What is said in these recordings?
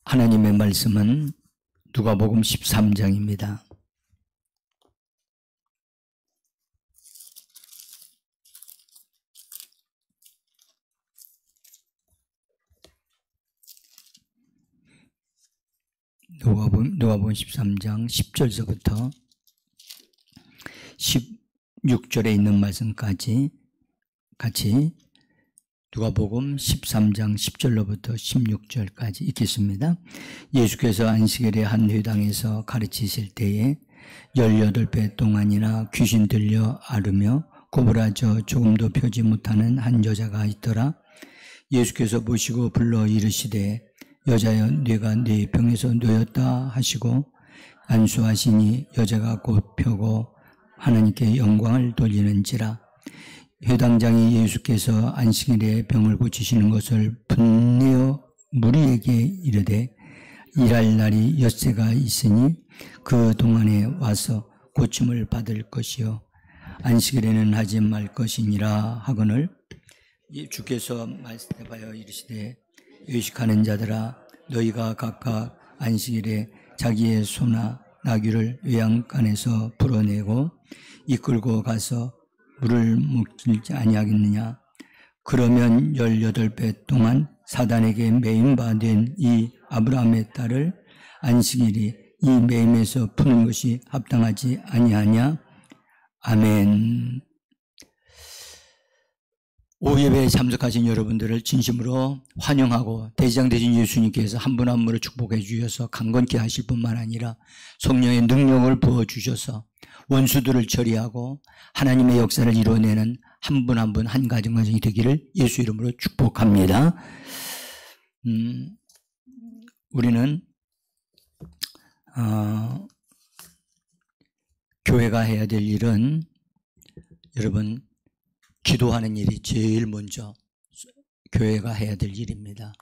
하나님의 말씀은 누가복음 13장입니다. 누가복음 13장 10절서부터 16절에 있는 말씀까지 같이 누가복음 13장 10절로부터 16절까지 읽겠습니다. 예수께서 안식일에 한 회당에서 가르치실 때에 18배 동안이나 귀신 들려 앓으며 고부라져 조금도 펴지 못하는 한 여자가 있더라. 예수께서 보시고 불러 이르시되 여자여 네가 네 병에서 놓였다 하시고 안수하시니 여자가 곧 펴고 하나님께 영광을 돌리는지라. 회당장이 예수께서 안식일에 병을 고치시는 것을 분내어 무리에게 이르되 일할 날이 엿새가 있으니 그 동안에 와서 고침을 받을 것이요 안식일에는 하지 말 것이니라 하거늘 주께서 말씀하여 이르시되 의식하는 자들아 너희가 각각 안식일에 자기의 소나 나귀를 외양간에서 풀어내고 이끌고 가서 물을 먹지 아니하겠느냐. 그러면 18배 동안 사단에게 매임 받은 이 아브라함의 딸을 안식일이 이 매임에서 푸는 것이 합당하지 아니하냐. 아멘. 오예배에 참석하신 여러분들을 진심으로 환영하고 대제장 되신 예수님께서 한 분 한 분을 축복해 주셔서 강건케 하실 뿐만 아니라 성령의 능력을 부어주셔서 원수들을 처리하고 하나님의 역사를 이루어내는 한 분 한 분 한 가정 가정이 되기를 예수 이름으로 축복합니다. 우리는 교회가 해야 될 일은 여러분 기도하는 일이 제일 먼저 교회가 해야 될 일입니다.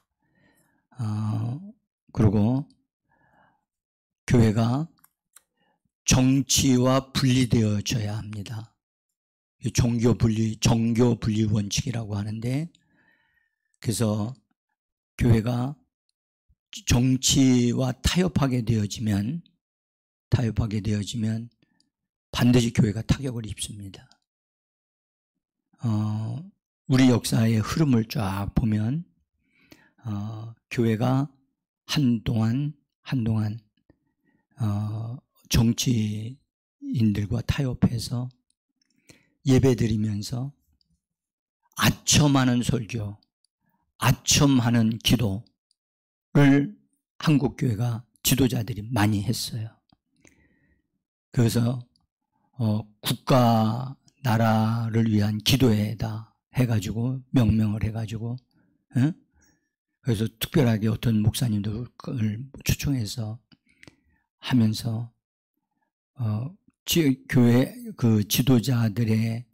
그리고 교회가 정치와 분리되어져야 합니다. 정교 분리 원칙이라고 하는데, 그래서 교회가 정치와 타협하게 되어지면 반드시 교회가 타격을 입습니다. 우리 역사의 흐름을 쫙 보면 교회가 한동안 정치인들과 타협해서 예배드리면서 아첨하는 설교, 아첨하는 기도를 한국 교회가 지도자들이 많이 했어요. 그래서 국가 나라를 위한 기도회다 해가지고 명명을 해가지고 그래서 특별하게 어떤 목사님들을 초청해서 하면서 교회 그 지도자들의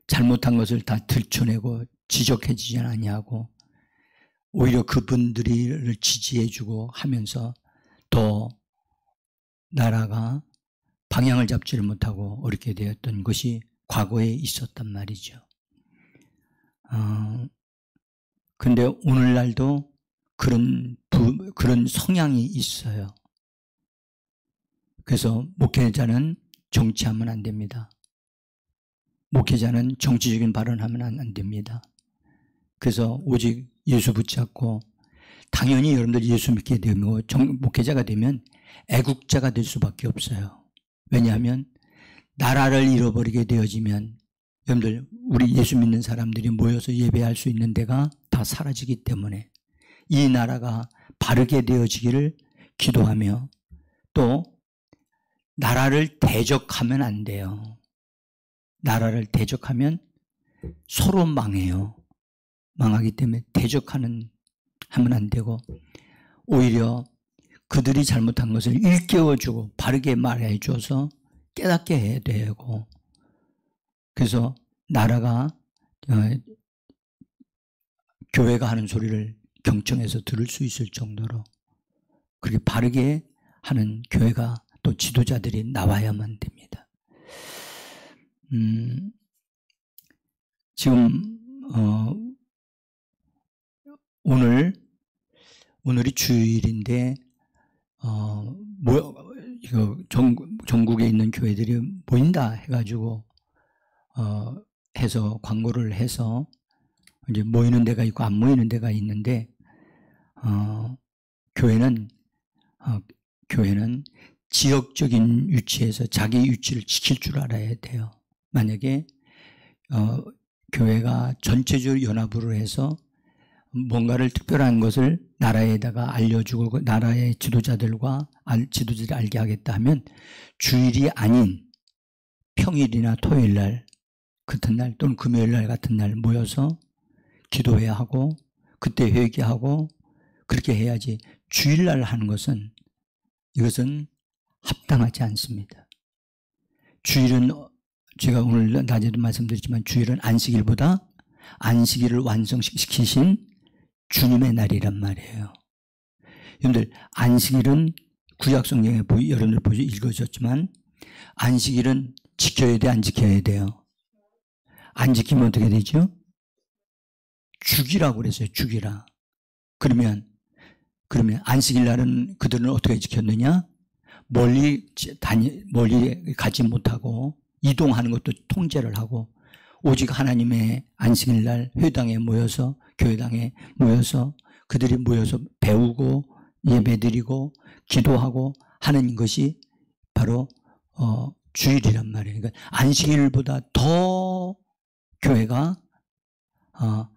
잘못한 것을 다 들춰내고 지적해주지 아니하고 오히려 그분들을 지지해주고 하면서 더 나라가 방향을 잡지를 못하고 어렵게 되었던 것이 과거에 있었단 말이죠. 근데 오늘날도 그런 성향이 있어요. 그래서 목회자는 정치하면 안 됩니다. 목회자는 정치적인 발언하면 안 됩니다. 그래서 오직 예수 붙잡고, 당연히 여러분들 예수 믿게 되면 목회자가 되면 애국자가 될 수밖에 없어요. 왜냐하면 나라를 잃어버리게 되어지면 여러분들 우리 예수 믿는 사람들이 모여서 예배할 수 있는 데가 다 사라지기 때문에 이 나라가 바르게 되어지기를 기도하며, 또 나라를 대적하면 안 돼요. 나라를 대적하면 서로 망해요. 망하기 때문에 하면 안 되고 오히려 그들이 잘못한 것을 일깨워주고 바르게 말해줘서 깨닫게 해야 되고, 그래서 나라가 교회가 하는 소리를 경청해서 들을 수 있을 정도로 그렇게 바르게 하는 교회가 또 지도자들이 나와야만 됩니다. 지금 오늘 오늘이 주일인데 이거 전국에 있는 교회들이 모인다 해가지고 해서 광고를 해서 이제 모이는 데가 있고 안 모이는 데가 있는데 교회는 지역적인 위치에서 자기 위치를 지킬 줄 알아야 돼요. 만약에 교회가 전체적으로 연합으로 해서 뭔가를 특별한 것을 나라에다가 알려주고 나라의 지도자들이 알게 하겠다 하면 주일이 아닌 평일이나 토요일날 같은 날 또는 금요일날 같은 날 모여서 기도해야 하고 그때 회개하고 그렇게 해야지 주일날 하는 것은 이것은 합당하지 않습니다. 주일은 제가 오늘 낮에도 말씀드렸지만 주일은 안식일보다 안식일을 완성시키신 주님의 날이란 말이에요. 여러분들 안식일은 구약성경에 여러분들 읽으셨지만 안식일은 지켜야 돼 안 지켜야 돼요? 안 지키면 어떻게 되죠? 죽이라고 그랬어요. 죽이라. 그러면 안식일 날은 그들은 어떻게 지켰느냐? 멀리 가지 못하고 이동하는 것도 통제를 하고 오직 하나님의 안식일 날 회당에 모여서 교회당에 모여서 그들이 모여서 배우고 예배드리고 기도하고 하는 것이 바로 주일이란 말이에요. 그러니까 안식일보다 더 교회가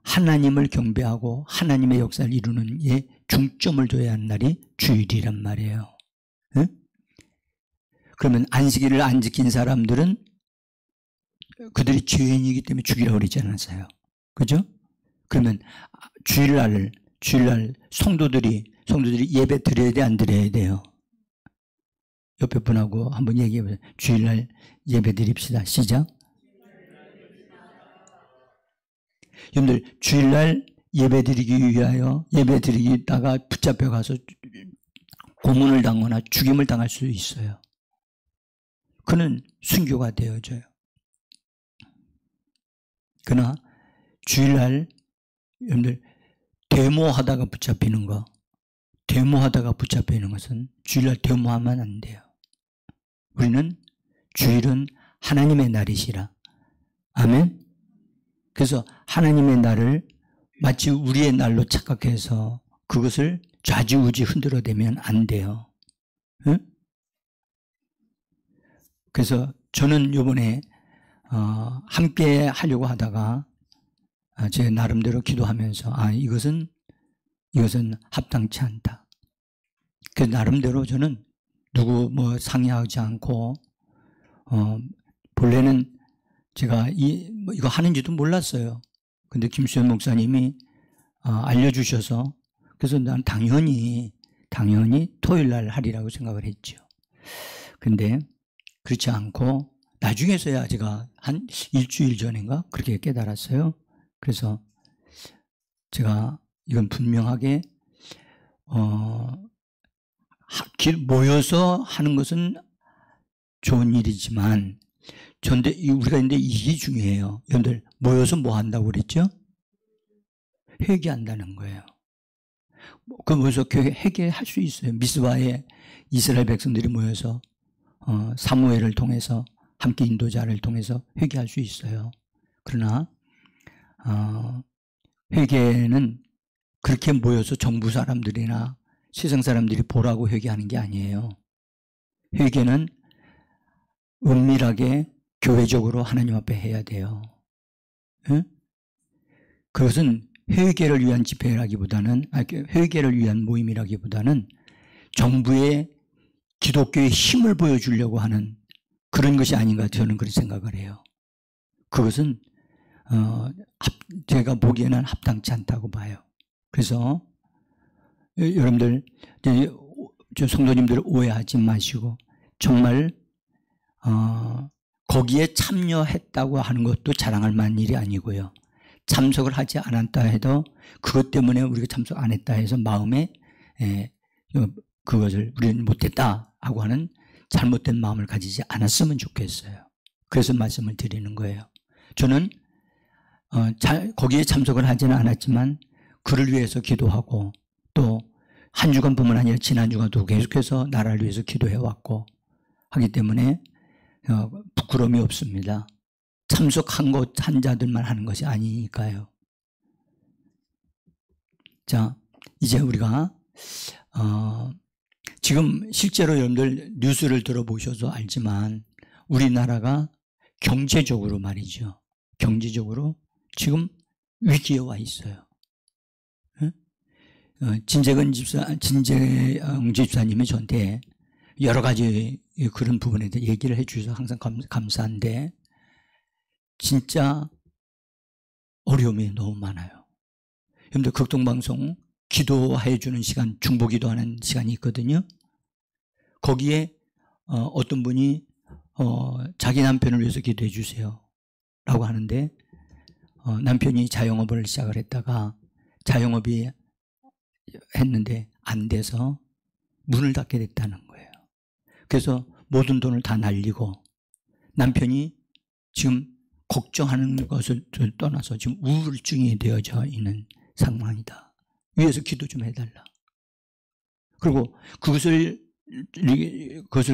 하나님을 경배하고 하나님의 역사를 이루는 데 중점을 둬야 하는 날이 주일이란 말이에요. 응? 그러면 안식일을 안 지킨 사람들은 그들이 죄인이기 때문에 죽이라고 그러지 않았어요. 그죠? 그러면 주일날 성도들이 예배 드려야 돼, 안 드려야 돼요? 옆에 분하고 한번 얘기해 보세요. 주일날 예배 드립시다. 시작. 여러분들, 주일날 예배 드리기 위하여 예배 드리다가 붙잡혀 가서 고문을 당하거나 죽임을 당할 수 있어요. 그는 순교가 되어져요. 그러나 주일날 여러분들 데모하다가 붙잡히는 것은 주일날 데모하면 안 돼요. 우리는 주일은 하나님의 날이시라. 아멘. 그래서 하나님의 날을 마치 우리의 날로 착각해서 그것을 좌지우지 흔들어대면 안 돼요. 응? 그래서 저는 이번에 함께 하려고 하다가 제 나름대로 기도하면서 이것은 합당치 않다. 그 나름대로 저는 누구 상의하지 않고 본래는 제가 이거 하는지도 몰랐어요. 근데 김수현 목사님이 알려주셔서 그래서 난 당연히 토요일 날 하리라고 생각을 했죠. 근데 그렇지 않고 나중에서야 제가 한 일주일 전인가 그렇게 깨달았어요. 그래서 제가 이건 분명하게 모여서 하는 것은 좋은 일이지만 우리가 근데 이게 중요해요. 여러분들 모여서 뭐 한다고 그랬죠? 회개한다는 거예요. 그 모여서 회개할 수 있어요. 미스바에 이스라엘 백성들이 모여서 사무엘을 통해서 함께 인도자를 통해서 회개할 수 있어요. 그러나 회개는 그렇게 모여서 정부 사람들이나 세상 사람들이 보라고 회개하는 게 아니에요. 회개는 은밀하게 교회적으로 하나님 앞에 해야 돼요. 응? 그것은 회개를 위한 집회라기보다는 회개를 위한 모임이라기보다는 정부의 기독교의 힘을 보여주려고 하는 그런 것이 아닌가 저는 그렇게 생각을 해요. 그것은 제가 보기에는 합당치 않다고 봐요. 그래서 여러분들 성도님들 오해하지 마시고 정말 거기에 참여했다고 하는 것도 자랑할 만한 일이 아니고요. 참석을 하지 않았다 해도 그것 때문에 우리가 참석 안 했다 해서 마음에 그것을 우리는 못했다 하고 하는 잘못된 마음을 가지지 않았으면 좋겠어요. 그래서 말씀을 드리는 거예요. 저는 거기에 참석을 하지는 않았지만 그를 위해서 기도하고 또 한 주간뿐만 아니라 지난 주간도 계속해서 나라를 위해서 기도해 왔고 하기 때문에 부끄러움이 없습니다. 참석한 자들만 하는 것이 아니니까요. 자, 이제 우리가 지금 실제로 여러분들 뉴스를 들어보셔서 알지만 우리나라가 경제적으로 말이죠. 경제적으로 지금 위기에 와 있어요. 진재영 집사님이 저한테 여러 가지 그런 부분에 대해 얘기를 해 주셔서 항상 감사한데 진짜 어려움이 너무 많아요. 여러분들 극동방송 기도해 주는 시간, 중보기도하는 시간이 있거든요. 거기에 어떤 분이 자기 남편을 위해서 기도해 주세요 라고 하는데 남편이 자영업을 시작을 했다가 자영업이 했는데 안 돼서 문을 닫게 됐다는 거예요. 그래서 모든 돈을 다 날리고 남편이 지금 걱정하는 것을 떠나서 지금 우울증이 되어져 있는 상황이다. 위에서 기도 좀 해달라. 그리고 그것을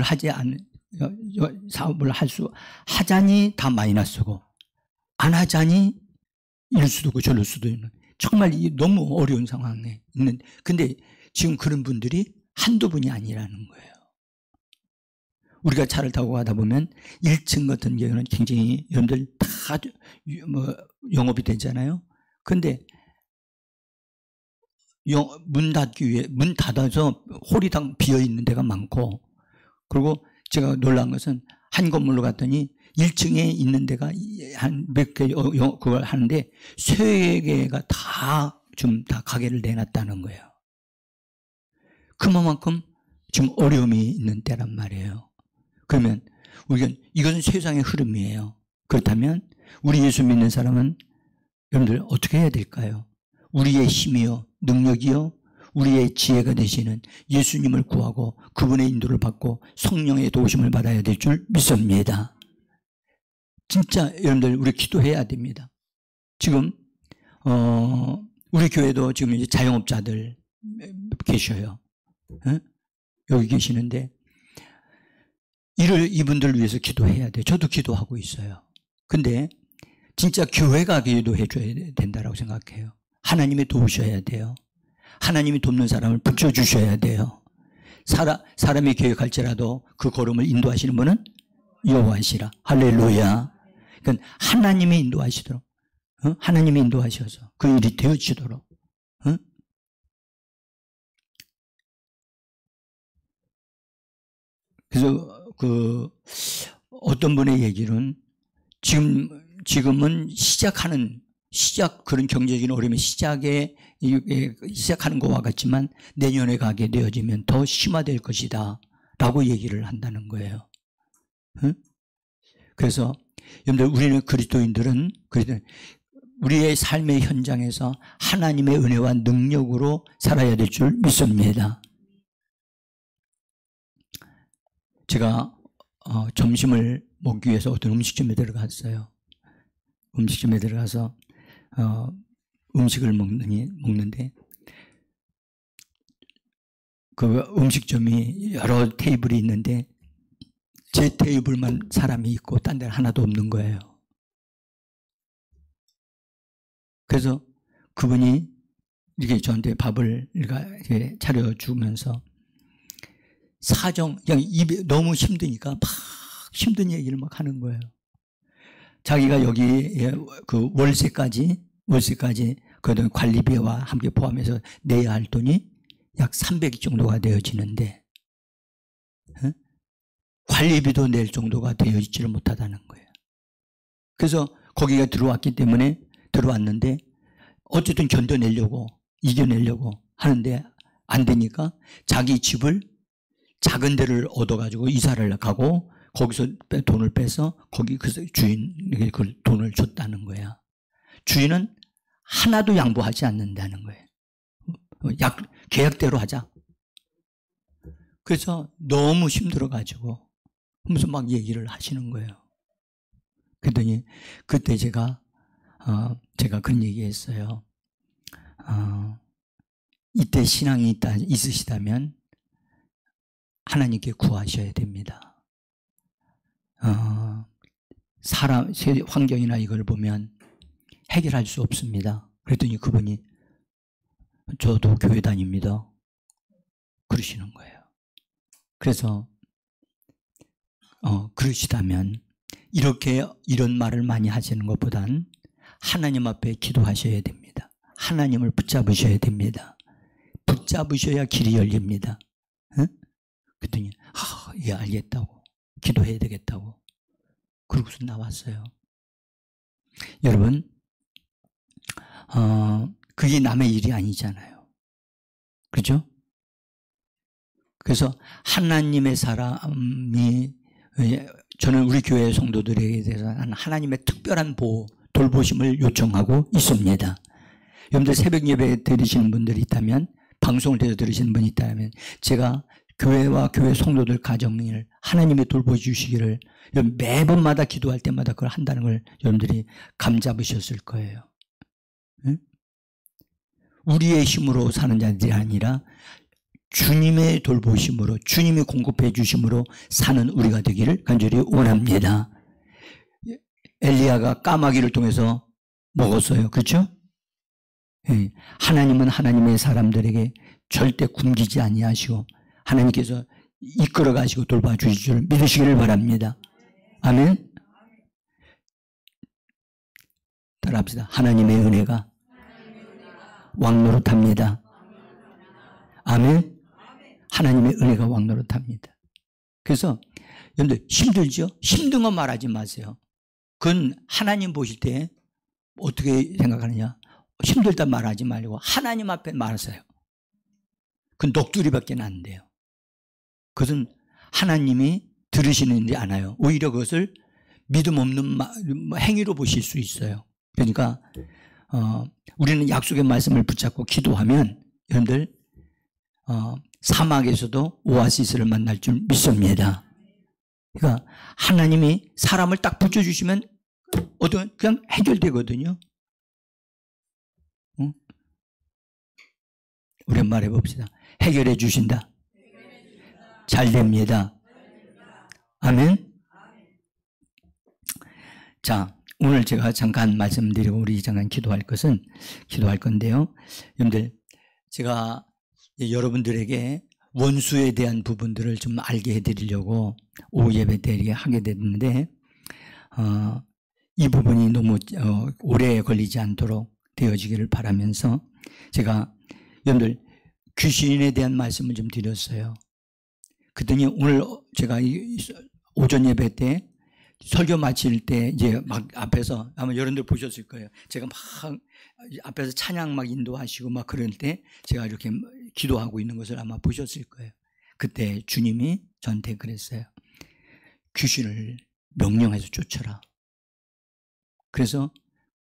하지 않는 사업을 하자니 다 마이너스고 안 하자니 이럴 수도 있고 저럴 수도 있는 정말 너무 어려운 상황에 있는 근데 지금 그런 분들이 한두 분이 아니라는 거예요. 우리가 차를 타고 가다 보면 1층 같은 경우는 굉장히 여러분들 다 영업이 되잖아요. 근데 문 닫아서 홀이 다 비어 있는 데가 많고 그리고 제가 놀란 것은 한 건물로 갔더니 1층에 있는 데가 한 몇 개 그걸 하는데 3개가 다 가게를 내놨다는 거예요. 그만큼 지금 어려움이 있는 때란 말이에요. 그러면 우리가 이것은 세상의 흐름이에요. 그렇다면 우리 예수 믿는 사람은 여러분들 어떻게 해야 될까요? 우리의 힘이요 능력이요 우리의 지혜가 되시는 예수님을 구하고 그분의 인도를 받고 성령의 도우심을 받아야 될 줄 믿습니다. 진짜 여러분들 우리 기도해야 됩니다. 지금 우리 교회도 지금 이제 자영업자들 계셔요. 여기 계시는데 이분들을 위해서 기도해야 돼요. 저도 기도하고 있어요. 근데 진짜 교회가 기도해 줘야 된다고 생각해요. 하나님이 도우셔야 돼요. 하나님이 돕는 사람을 붙여주셔야 돼요. 사람이 계획할지라도 그 걸음을 인도하시는 분은 여호와시라. 할렐루야. 그러니까 하나님이 인도하시도록 하나님이 인도하셔서 그 일이 되어지도록 그래서 어떤 분의 얘기는 지금은 그런 경제적인 어려움의 시작하는 것과 같지만 내년에 가게 되어지면 더 심화될 것이다 라고 얘기를 한다는 거예요. 그래서 여러분들 우리는 그리스도인들은 우리의 삶의 현장에서 하나님의 은혜와 능력으로 살아야 될 줄 믿습니다. 제가 점심을 먹기 위해서 어떤 음식점에 들어갔어요. 음식점에 들어가서 음식을 먹는데 그 음식점이 여러 테이블이 있는데 제 테이블만 사람이 있고 딴 데는 하나도 없는 거예요. 그래서 그분이 이렇게 저한테 밥을 이렇게 차려주면서 그냥 입에 너무 힘드니까 막 힘든 얘기를 막 하는 거예요. 자기가 여기 그 월세까지 그 관리비와 함께 포함해서 내야 할 돈이 약 300 정도가 되어지는데 관리비도 낼 정도가 되어지지를 못하다는 거예요. 그래서 거기가 들어왔는데 어쨌든 견뎌내려고 이겨내려고 하는데 안 되니까 자기 집을 작은 데를 얻어가지고 이사를 가고 거기서 돈을 빼서 거기 그 주인에게 그 돈을 줬다는 거야. 주인은 하나도 양보하지 않는다는 거예요. 계약대로 하자. 그래서 너무 힘들어가지고 하면서 막 얘기를 하시는 거예요. 그랬더니 그때 제가 그런 얘기했어요. 이때 신앙이 있으시다면 하나님께 구하셔야 됩니다. 사람, 환경이나 이걸 보면 해결할 수 없습니다. 그랬더니 그분이 저도 교회 다닙니다. 그러시는 거예요. 그래서 그러시다면 이런 말을 많이 하시는 것보단 하나님 앞에 기도하셔야 됩니다. 하나님을 붙잡으셔야 됩니다. 붙잡으셔야 길이 열립니다. 응? 그랬더니 예, 알겠다고, 기도해야 되겠다고, 그러고서 나왔어요. 여러분, 그게 남의 일이 아니잖아요. 그렇죠? 그래서 하나님의 사람이, 저는 우리 교회 성도들에게 대해서 하나님의 특별한 보호, 돌보심을 요청하고 있습니다. 여러분들 새벽 예배 드리시는 분들이 있다면, 방송을 들으시는 분이 있다면, 제가 교회와 교회 성도들 가정을 하나님이 돌보주시기를 매번마다 기도할 때마다 그걸 한다는 걸 여러분들이 감잡으셨을 거예요. 응? 우리의 힘으로 사는 자들이 아니라 주님의 돌보심으로, 주님이 공급해 주심으로 사는 우리가 되기를 간절히 원합니다. 엘리야가 까마귀를 통해서 먹었어요. 그렇죠? 예. 하나님은 하나님의 사람들에게 절대 굶기지 아니하시고 하나님께서 이끌어 가시고 돌봐주실 줄 믿으시기를 바랍니다. 아멘. 따라합시다. 하나님의 은혜가 왕노릇합니다. 아멘. 하나님의 은혜가 왕노릇합니다. 그래서 여러분들 힘들죠? 힘든 건 말하지 마세요. 그건 하나님 보실 때 어떻게 생각하느냐? 힘들다 말하지 말고 하나님 앞에 말하세요. 그건 녹두리밖에 안 돼요. 그것은 하나님이 들으시는지 않아요. 오히려 그것을 믿음 없는 행위로 보실 수 있어요. 그러니까 우리는 약속의 말씀을 붙잡고 기도하면 여러분들 사막에서도 오아시스를 만날 줄 믿습니다. 그러니까 하나님이 사람을 딱 붙여주시면 그냥 해결되거든요. 응? 오랜만에 봅시다. 해결해 주신다. 잘 됩니다. 아멘. 자, 오늘 제가 잠깐 말씀드리고 우리 잠깐 기도할 건데요. 여러분들, 제가 여러분들에게 원수에 대한 부분들을 좀 알게 해드리려고 오후 예배 때 하게 됐는데, 이 부분이 너무 오래 걸리지 않도록 되어지기를 바라면서 제가 여러분들 귀신에 대한 말씀을 좀 드렸어요. 그랬더니 오늘 제가 오전 예배 때 설교 마칠 때 이제 막 앞에서 아마 여러분들 보셨을 거예요. 제가 막 앞에서 찬양 막 인도하시고 막 그럴 때 제가 이렇게 기도하고 있는 것을 아마 보셨을 거예요. 그때 주님이 저한테 그랬어요. 귀신을 명령해서 쫓아라. 그래서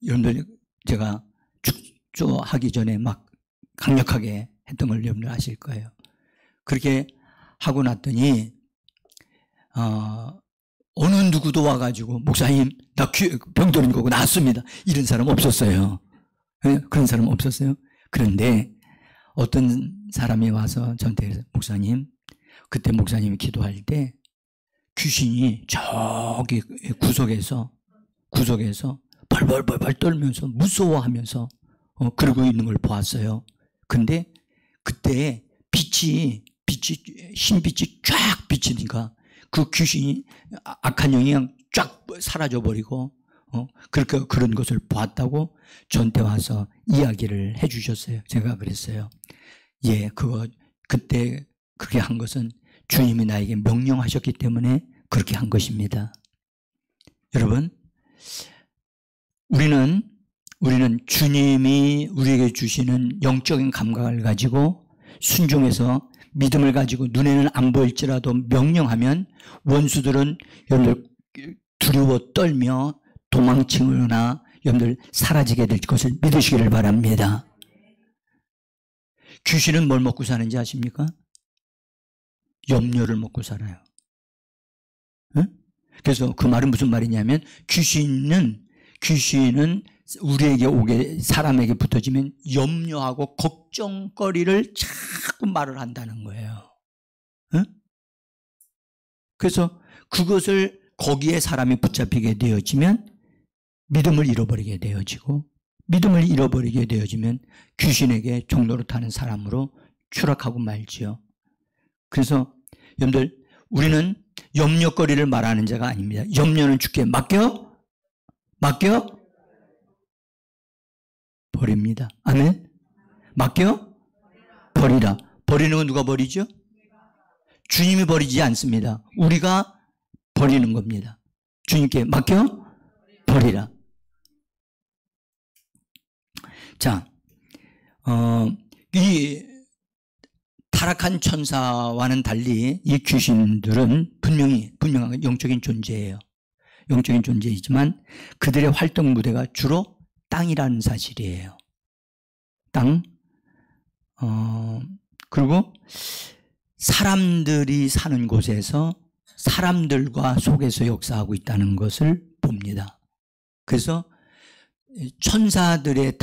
여러분들 제가 축조하기 전에 막 강력하게 했던 걸 여러분들 아실 거예요. 그렇게 하고 났더니 어느 누구도 와가지고 목사님 나 병들은 거고 나았습니다. 이런 사람 없었어요. 그런 사람 없었어요. 그런데 어떤 사람이 와서 저한테 그래서 목사님, 그때 목사님이 기도할 때 귀신이 저기 구석에서 벌벌벌 떨면서 무서워하면서 그러고 있는 걸 보았어요. 근데 그때 흰빛이 쫙 비치니까 그 귀신이 악한 영이 그냥 쫙 사라져버리고 그렇게 그런 것을 보았다고 저한테 와서 이야기를 해 주셨어요. 제가 그랬어요. 예, 그때 그렇게 한 것은 주님이 나에게 명령하셨기 때문에 그렇게 한 것입니다. 여러분, 우리는 주님이 우리에게 주시는 영적인 감각을 가지고 순종해서 믿음을 가지고 눈에는 안 보일지라도 명령하면 원수들은 여러분들 두려워 떨며 도망치거나 여러분들 사라지게 될 것을 믿으시기를 바랍니다. 귀신은 뭘 먹고 사는지 아십니까? 염료를 먹고 살아요. 응? 그래서 그 말은 무슨 말이냐면 귀신은 우리에게 오게 사람에게 붙어지면 염려하고 걱정거리를 자꾸 말을 한다는 거예요. 응? 그래서 그것을 거기에 사람이 붙잡히게 되어지면 믿음을 잃어버리게 되어지고, 믿음을 잃어버리게 되어지면 귀신에게 종로로 타는 사람으로 추락하고 말지요. 그래서 여러분들, 우리는 염려거리를 말하는 자가 아닙니다. 염려는 주께 맡겨 버립니다. 아멘. 맡겨 버리라. 버리는 건 누가 버리죠? 주님이 버리지 않습니다. 우리가 버리는 겁니다. 주님께 맡겨 버리라. 자, 이 타락한 천사와는 달리 이 귀신들은 분명한 영적인 존재예요. 영적인 존재이지만 그들의 활동 무대가 주로 땅이라는 사실이에요. 땅. 그리고 사람들이 사는 곳에서 사람들과 속에서 역사하고 있다는 것을 봅니다. 그래서 천사들의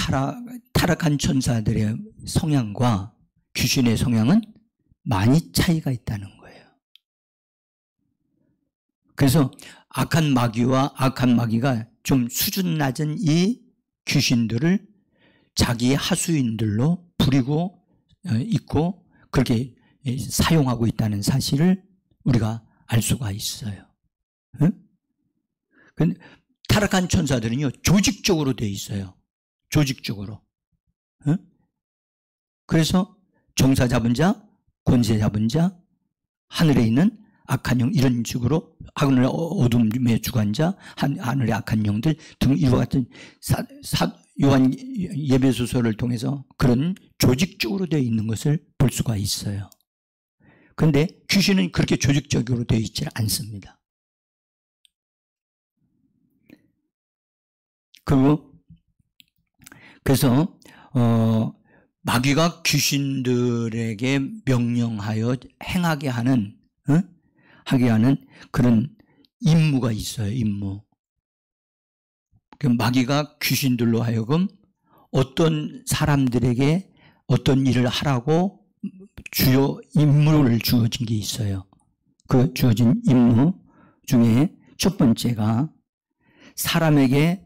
타락한 천사들의 성향과 귀신의 성향은 많이 차이가 있다는 거예요. 그래서 악한 마귀가 좀 수준 낮은 이 귀신들을 자기의 하수인들로 부리고 있고 그렇게 사용하고 있다는 사실을 우리가 알 수가 있어요. 응? 근데 타락한 천사들은요, 조직적으로 되어 있어요. 조직적으로. 응? 그래서 정사 잡은 자, 권세 잡은 자, 하늘에 있는 악한 영, 이런 식으로 하늘의 어둠의 주관자, 하늘의 악한 영들 등 이와 같은 요한 예배소설을 통해서 그런 조직적으로 되어 있는 것을 볼 수가 있어요. 그런데 귀신은 그렇게 조직적으로 되어 있지 않습니다. 그래서 마귀가 귀신들에게 명령하여 행하게 하는 그런 임무가 있어요. 임무. 마귀가 귀신들로 하여금 어떤 사람들에게 어떤 일을 하라고 주요 임무를 주어진 게 있어요. 그 주어진 임무 중에 첫 번째가 사람에게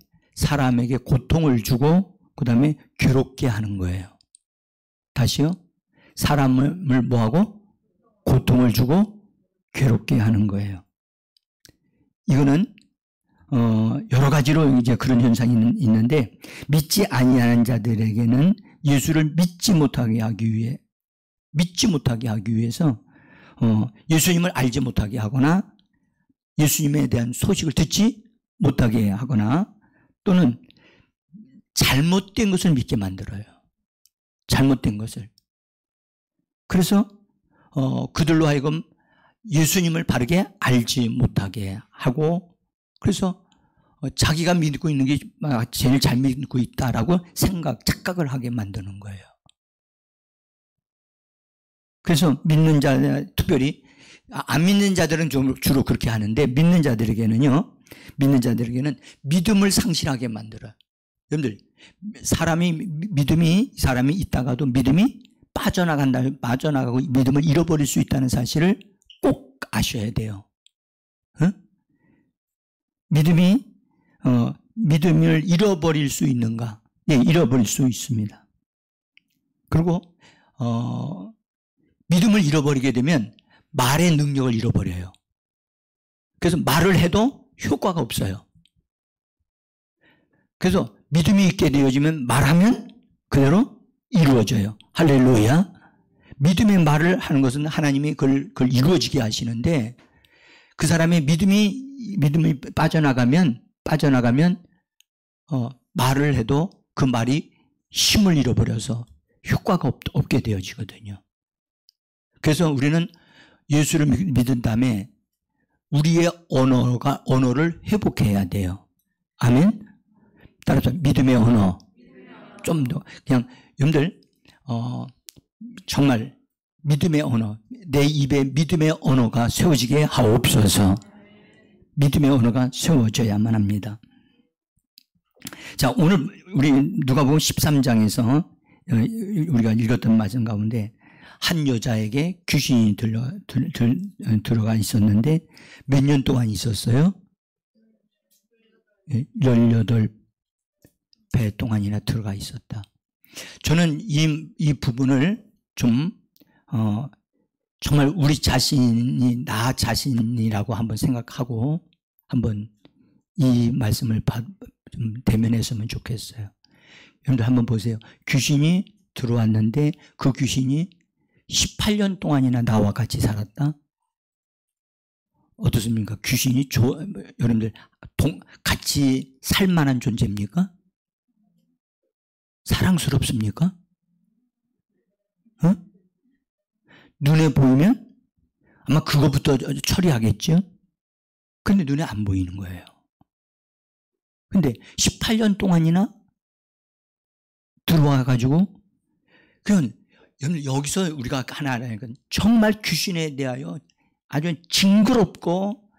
고통을 주고 그 다음에 괴롭게 하는 거예요. 다시요. 사람을 뭐하고? 고통을 주고 괴롭게 하는 거예요. 이거는 여러 가지로 이제 그런 현상이 있는데, 믿지 아니하는 자들에게는 예수를 믿지 못하게 하기 위해서 예수님을 알지 못하게 하거나 예수님에 대한 소식을 듣지 못하게 하거나 또는 잘못된 것을 믿게 만들어요. 잘못된 것을. 그래서 그들로 하여금 예수님을 바르게 알지 못하게 하고, 그래서 자기가 믿고 있는 게 제일 잘 믿고 있다라고 착각을 하게 만드는 거예요. 그래서 믿는 자, 특별히 안 믿는 자들은 주로 그렇게 하는데, 믿는 자들에게는 믿음을 상실하게 만들어요. 여러분들, 사람이 있다가도 믿음이 빠져나가고 믿음을 잃어버릴 수 있다는 사실을 꼭 아셔야 돼요. 믿음을 잃어버릴 수 있는가? 네, 잃어버릴 수 있습니다. 그리고 믿음을 잃어버리게 되면 말의 능력을 잃어버려요. 그래서 말을 해도 효과가 없어요. 그래서 믿음이 있게 되어지면 말하면 그대로 이루어져요. 할렐루야. 믿음의 말을 하는 것은 하나님이 그걸 이루어지게 하시는데, 그 사람의 믿음이 빠져나가면 말을 해도 그 말이 힘을 잃어버려서 효과가 없게 되어지거든요. 그래서 우리는 예수를 믿은 다음에 우리의 언어를 회복해야 돼요. 아멘. 따라서 믿음의 언어. 좀 더 그냥 여러분들 정말 믿음의 언어, 내 입에 믿음의 언어가 세워지게 하옵소서. 믿음의 언어가 세워져야만 합니다. 자, 오늘 우리 누가복음 13장에서 우리가 읽었던 말씀 가운데 한 여자에게 귀신이 들어가 있었는데 몇 년 동안 있었어요? 18배 동안이나 들어가 있었다. 저는 이 부분을 좀 정말 우리 자신이 나 자신이라고 한번 생각하고 한번 이 말씀을 좀 대면했으면 좋겠어요. 여러분들 한번 보세요. 귀신이 들어왔는데 그 귀신이 18년 동안이나 나와 같이 살았다? 어떻습니까? 귀신이 여러분들 같이 살만한 존재입니까? 사랑스럽습니까? 어? 눈에 보이면 아마 그거부터 처리하겠죠? 근데 눈에 안 보이는 거예요. 근데 18년 동안이나 들어와가지고 그건 여기서 우리가 하나 알아야 건 정말 귀신에 대하여 아주 징그럽고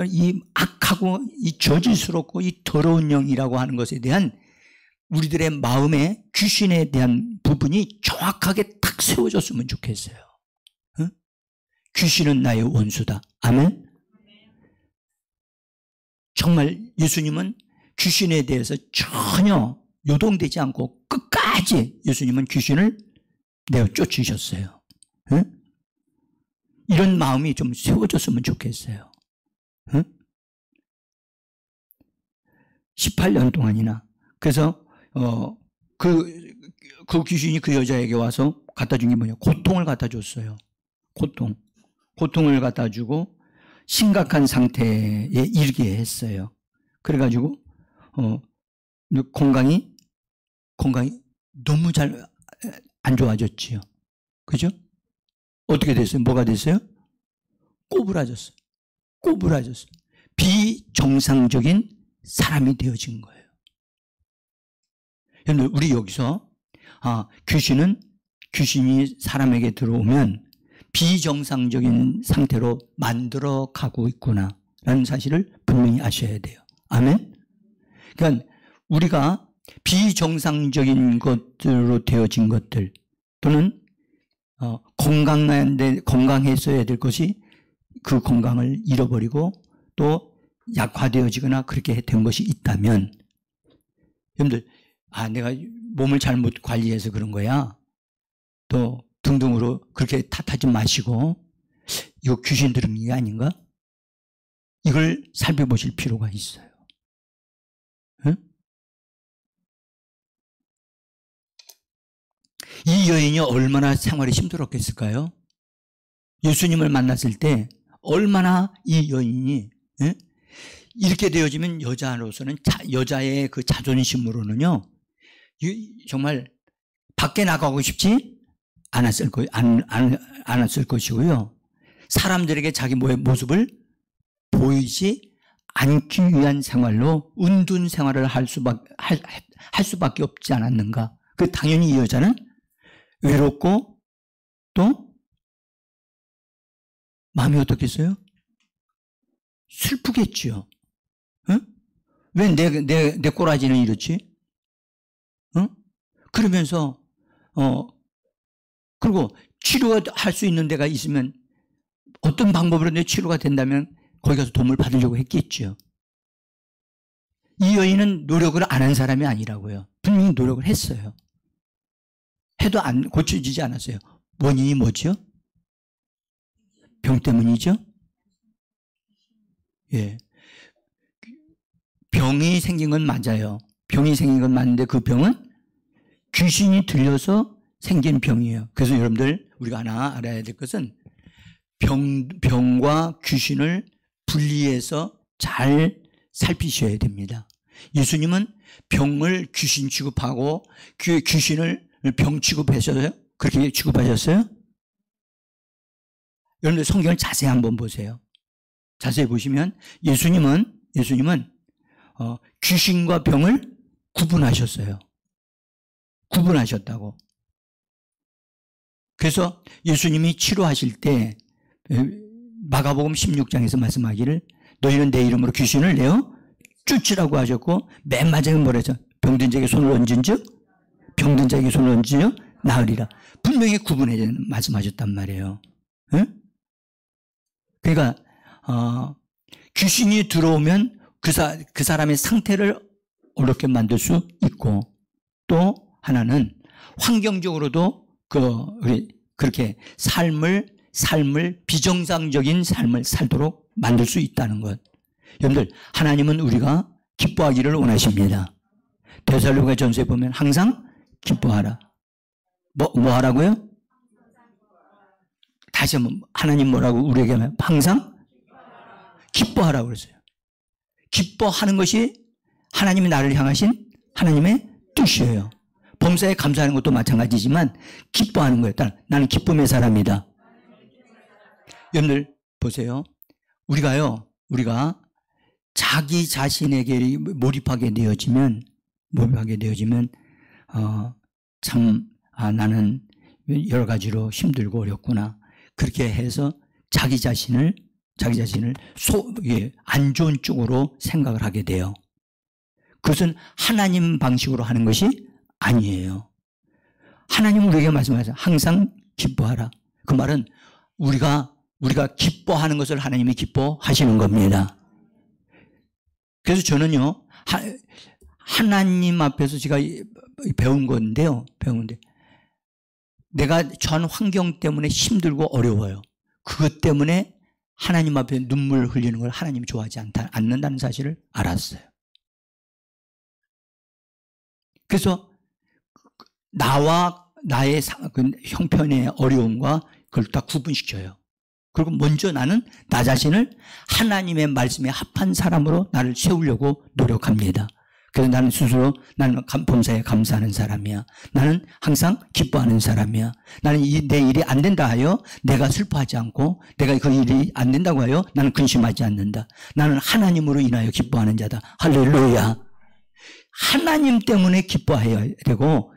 이 악하고 이 저질스럽고 이 더러운 영이라고 하는 것에 대한 우리들의 마음에 귀신에 대한 부분이 정확하게 딱 세워졌으면 좋겠어요. 응? 귀신은 나의 원수다. 아멘? 정말 예수님은 귀신에 대해서 전혀 요동되지 않고 끝까지 예수님은 귀신을 내어 쫓으셨어요. 응? 이런 마음이 좀 세워졌으면 좋겠어요. 응? 18년 동안이나. 그래서 그 귀신이 그 여자에게 와서 갖다 준 게 뭐냐? 고통을 갖다 줬어요. 고통을 갖다 주고 심각한 상태에 이르게 했어요. 그래가지고 건강이 너무 잘 안 좋아졌지요. 그죠? 어떻게 됐어요? 뭐가 됐어요? 꼬부라졌어요. 비정상적인 사람이 되어진 거예요. 여러분, 우리 여기서 귀신이 사람에게 들어오면 비정상적인 상태로 만들어 가고 있구나라는 사실을 분명히 아셔야 돼요. 아멘? 그러니까 우리가 비정상적인 것들로 되어진 것들 또는 건강했어야 될 것이 그 건강을 잃어버리고 또 약화되어지거나 그렇게 된 것이 있다면 여러분들 내가 몸을 잘못 관리해서 그런 거야 또 등등으로 그렇게 탓하지 마시고 이거 귀신 들은 게 아닌가? 이걸 살펴보실 필요가 있어요. 응? 이 여인이 얼마나 생활이 힘들었겠을까요? 예수님을 만났을 때 얼마나 이 여인이 이렇게 되어지면 여자로서는 여자의 그 자존심으로는요 정말 밖에 나가고 싶지 않았을 것이고요. 사람들에게 자기 모습을 보이지 않기 위한 생활로 은둔 생활을 할 수밖에 없지 않았는가. 당연히 이 여자는 외롭고 또 마음이 어떻겠어요? 슬프겠지요. 응? 왜 내 꼬라지는 이렇지? 응? 그러면서 그리고 치료할 수 있는 데가 있으면 어떤 방법으로 내 치료가 된다면 거기 가서 도움을 받으려고 했겠죠. 이 여인은 노력을 안 한 사람이 아니라고요. 분명히 노력을 했어요. 해도 고쳐지지 않았어요. 원인이 뭐죠? 병 때문이죠? 예. 병이 생긴 건 맞아요. 병이 생긴 건 맞는데 그 병은 귀신이 들려서 생긴 병이에요. 그래서 여러분들 우리가 하나 알아야 될 것은 병과 귀신을 분리해서 잘 살피셔야 됩니다. 예수님은 병을 귀신 취급하고 귀신을 병 취급하셨어요? 그렇게 취급하셨어요? 여러분들 성경을 자세히 한번 보세요. 자세히 보시면 예수님은 귀신과 병을 구분하셨어요. 구분하셨다고. 그래서 예수님이 치료하실 때 마가복음 16장에서 말씀하기를 너희는 내 이름으로 귀신을 내어 쫓으라고 하셨고 맨 마지막에 뭐라 했죠? 병든 자에게 손을 얹은즉 병든 자에게 손을 얹으며 나으리라. 분명히 구분해 말씀하셨단 말이에요. 응? 그러니까 귀신이 들어오면 그 사람의 상태를 어렵게 만들 수 있고 또 하나는 환경적으로도 그렇게 삶을 비정상적인 삶을 살도록 만들 수 있다는 것. 여러분들 하나님은 우리가 기뻐하기를 원하십니다. 데살로니가 전서에 보면 항상 기뻐하라. 뭐 하라고요? 다시 한번 하나님 뭐라고 우리에게 하면 항상 기뻐하라고 그랬어요. 기뻐하는 것이 하나님이 나를 향하신 하나님의 뜻이에요. 범사에 감사하는 것도 마찬가지지만 기뻐하는 거예요. 나는 기쁨의 사람이다. 여러분들 보세요. 우리가 자기 자신에게 몰입하게 되어지면 나는 여러 가지로 힘들고 어렵구나. 그렇게 해서 자기 자신을 안 좋은 쪽으로 생각을 하게 돼요. 그것은 하나님 방식으로 하는 것이 아니에요. 하나님은 우리에게 말씀하세요. 항상 기뻐하라. 그 말은 우리가 기뻐하는 것을 하나님이 기뻐하시는 겁니다. 그래서 저는요, 하나님 앞에서 제가 배운 건데 내가 전 환경 때문에 힘들고 어려워요. 그것 때문에 하나님 앞에 눈물 흘리는 걸 하나님이 좋아하지 않는다는 사실을 알았어요. 그래서 나와 나의 형편의 어려움과 그걸 다 구분시켜요. 그리고 먼저 나는 나 자신을 하나님의 말씀에 합한 사람으로 나를 세우려고 노력합니다. 그래서 나는 스스로 범사에 감사하는 사람이야. 나는 항상 기뻐하는 사람이야. 나는 내 일이 안 된다 하여 내가 슬퍼하지 않고 내가 그 일이 안 된다고 하여 나는 근심하지 않는다. 나는 하나님으로 인하여 기뻐하는 자다. 할렐루야. 하나님 때문에 기뻐해야 되고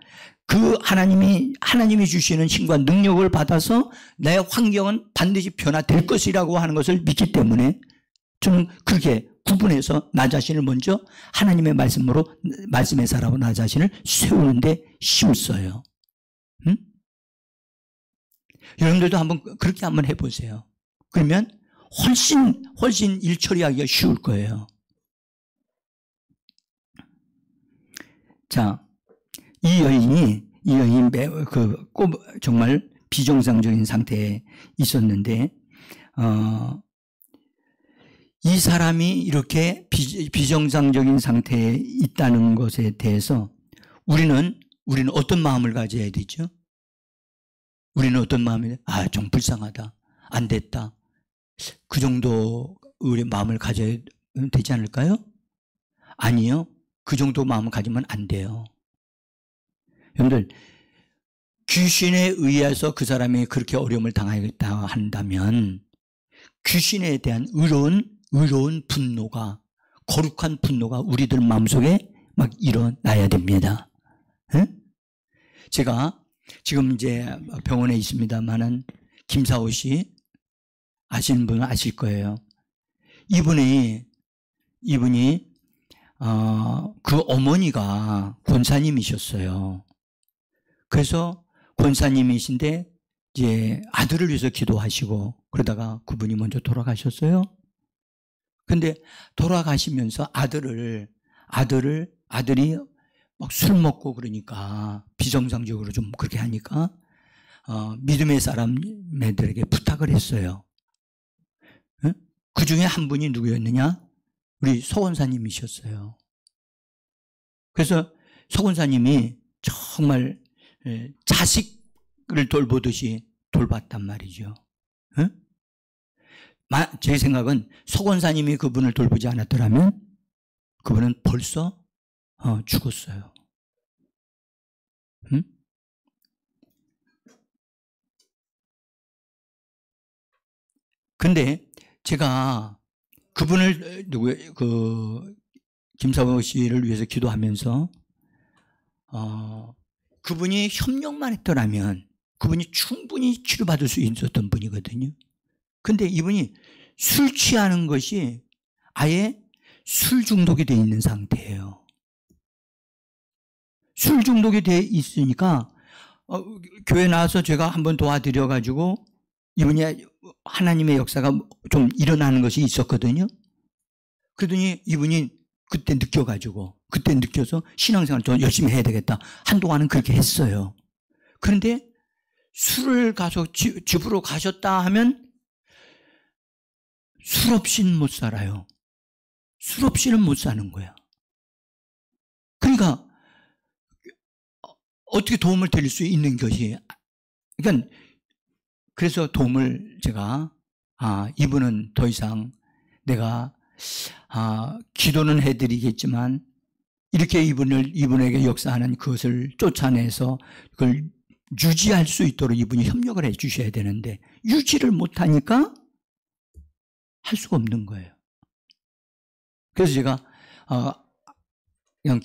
그 하나님이 주시는 힘과 능력을 받아서 내 환경은 반드시 변화될 것이라고 하는 것을 믿기 때문에 저는 그렇게 구분해서 나 자신을 먼저 하나님의 말씀의 사람으로 나 자신을 세우는데 힘써요. 응? 여러분들도 그렇게 한번 해보세요. 그러면 훨씬 일 처리하기가 쉬울 거예요. 자, 이 여인이 정말 비정상적인 상태에 있었는데, 이 사람이 이렇게 비정상적인 상태에 있다는 것에 대해서 우리는 어떤 마음을 가져야 되죠? 우리는 어떤 마음이, 좀 불쌍하다. 안 됐다. 그 정도 우리 마음을 가져야 되지 않을까요? 아니요. 그 정도 마음을 가지면 안 돼요. 여러분들, 귀신에 의해서 그 사람이 그렇게 어려움을 당하겠다 한다면 귀신에 대한 의로운 분노가, 거룩한 분노가 우리들 마음속에 막 일어나야 됩니다. 응? 제가 지금 이제 병원에 있습니다만은 김사호 씨 아시는 분은 아실 거예요. 이분이 그 어머니가 권사님이셨어요. 그래서 권사님이신데 이제 아들을 위해서 기도하시고 그러다가 그분이 먼저 돌아가셨어요. 근데 돌아가시면서 아들이 막 술 먹고 그러니까 비정상적으로 좀 그렇게 하니까 믿음의 사람들에게 부탁을 했어요. 응? 그 중에 한 분이 누구였느냐? 우리 서원사님이셨어요. 그래서 서원사님이 정말 자식을 돌보듯이 돌봤단 말이죠. 응? 제 생각은 서원사님이 그분을 돌보지 않았더라면 그분은 벌써 죽었어요. 응? 근데 제가 그분을 김사호 씨를 위해서 기도하면서 그분이 협력만 했더라면 그분이 충분히 치료받을 수 있었던 분이거든요. 근데 이분이 술 취하는 것이 아예 술 중독이 돼 있는 상태예요. 술 중독이 돼 있으니까 교회 나와서 제가 한번 도와드려가지고 이분이 하나님의 역사가 좀 일어나는 것이 있었거든요. 그러더니 이분이 그때 느껴서 신앙생활 좀 열심히 해야 되겠다. 한동안은 그렇게 했어요. 그런데 술을 가서 집으로 가셨다 하면 술 없이는 못 살아요. 술 없이는 못 사는 거야. 그러니까 어떻게 도움을 드릴 수 있는 것이, 그러니까 그래서 도움을 제가 이분은 더 이상 내가 기도는 해드리겠지만 이렇게 이분에게 역사하는 그것을 쫓아내서 그걸 유지할 수 있도록 이분이 협력을 해 주셔야 되는데 유지를 못하니까 할 수가 없는 거예요. 그래서 제가 그냥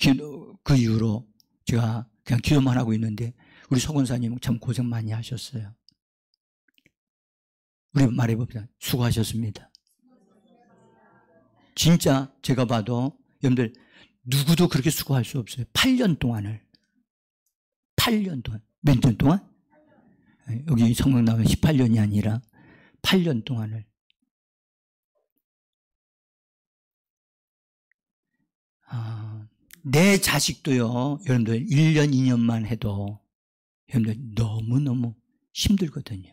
그 이후로 제가 그냥 기도만 하고 있는데 우리 서 권사님 참 고생 많이 하셨어요. 우리 말해봅시다. 수고하셨습니다. 진짜 제가 봐도 여러분들 누구도 그렇게 수고할 수 없어요. 8년 동안 몇 년 동안? 여기 성경 나오면 18년이 아니라 8년 동안을. 내 자식도요, 여러분들 1년, 2년만 해도 여러분들 너무너무 힘들거든요.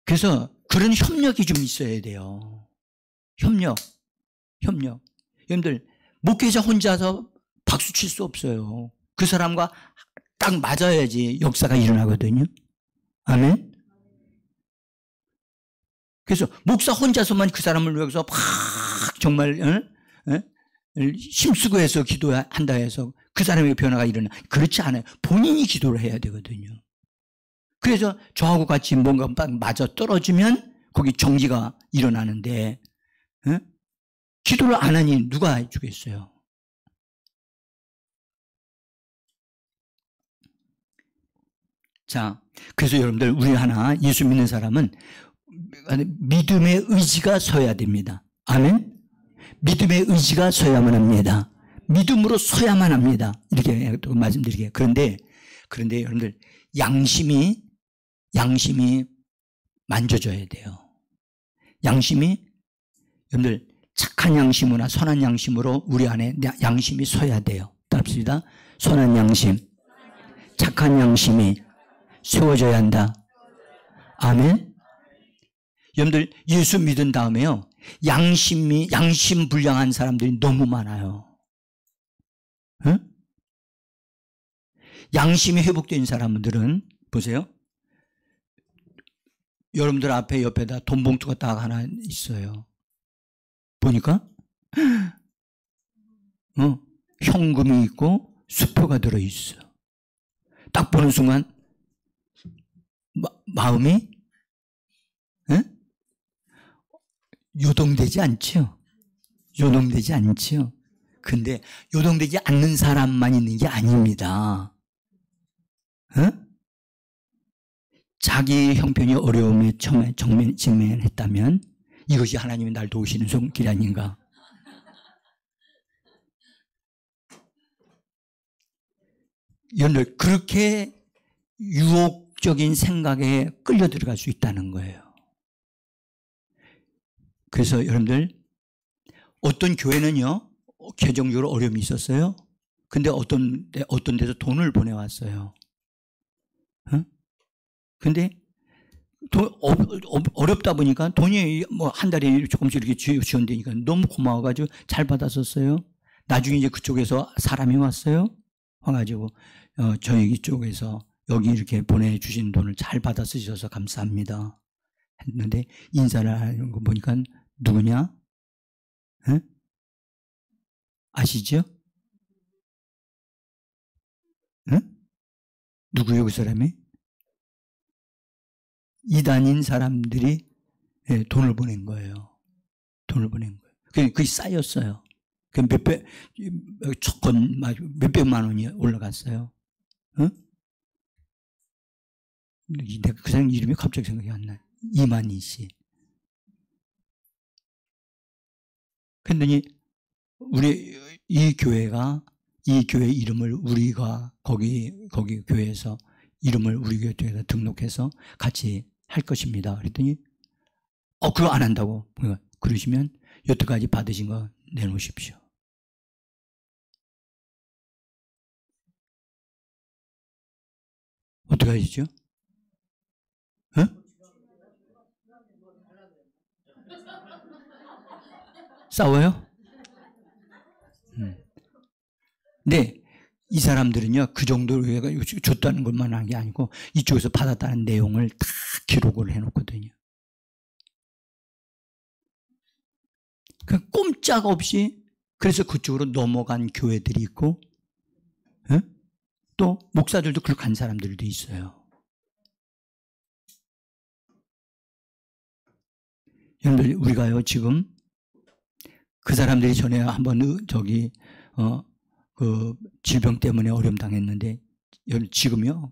그래서 그런 협력이 좀 있어야 돼요. 협력. 여러분들 목회자 혼자서 박수 칠 수 없어요. 그 사람과 딱 맞아야지 역사가 일어나거든요. 아멘. 그래서 목사 혼자서만 그 사람을 위해서 막 정말 힘쓰고 해서 기도한다 해서 그 사람의 변화가 일어나. 그렇지 않아요. 본인이 기도를 해야 되거든요. 그래서 저하고 같이 뭔가 맞아 떨어지면 거기 정지가 일어나는데 기도를 안 하니 누가 해주겠어요? 자, 그래서 여러분들 우리 하나 예수 믿는 사람은 믿음의 의지가 서야 됩니다. 아멘? 믿음의 의지가 서야만 합니다. 믿음으로 서야만 합니다. 이렇게 또 말씀드리게요. 그런데 여러분들 양심이 만져져야 돼요. 양심이 여러분들 착한 양심이나 선한 양심으로 우리 안에 양심이 서야 돼요. 따릅시다. 선한 양심, 착한 양심이 세워져야 한다. 아멘. 여러분들 예수 믿은 다음에요, 양심 불량한 사람들이 너무 많아요. 응? 양심이 회복된 사람들은 보세요. 여러분들 앞에 옆에다 돈 봉투가 딱 하나 있어요. 보니까 현금이 있고 수표가 들어있어. 딱 보는 순간 마음이 요동되지 않죠. 요동되지 않죠. 근데 요동되지 않는 사람만 있는 게 아닙니다. 자기 형편이 어려움에 처음에 직면했다면 이것이 하나님이 날 도우시는 손길 아닌가. 여러분들 그렇게 유혹적인 생각에 끌려 들어갈 수 있다는 거예요. 그래서 여러분들 어떤 교회는요 재정적으로 어려움이 있었어요. 근데 어떤 데서 돈을 보내왔어요. 근데 어렵다 보니까 돈이 뭐 한 달에 조금씩 이렇게 지원되니까 너무 고마워가지고 잘 받았었어요. 나중에 이제 그쪽에서 사람이 왔어요. 와가지고 저희 쪽에서 여기 이렇게 보내주신 돈을 잘 받아 쓰셔서 감사합니다 했는데 인사를 하는 거 보니까 누구냐? 아시죠? 누구예요 그 사람이? 이단인 사람들이 돈을 보낸 거예요. 돈을 보낸 거예요. 그게 쌓였어요. 몇백만 원이 올라갔어요. 내가 그 사람 이름이 갑자기 생각이 안 나요. 이만희 씨. 그랬더니 이 교회 이름을 우리가 거기 교회에서 이름을 우리 교회에다 등록해서 같이 할 것입니다. 그랬더니 그거 안 한다고. 그러시면 여태까지 받으신 거 내놓으십시오. 어떻게 하시죠? 싸워요? 네. 이 사람들은요, 그 정도로 줬다는 것만 한 게 아니고, 이쪽에서 받았다는 내용을 다 기록을 해놓거든요. 꼼짝없이, 그래서 그쪽으로 넘어간 교회들이 있고, 또, 목사들도 그렇게 간 사람들도 있어요. 여러분들, 우리가요, 지금, 그 사람들이 전에 한번, 그 질병 때문에 어려움 당했는데, 지금요,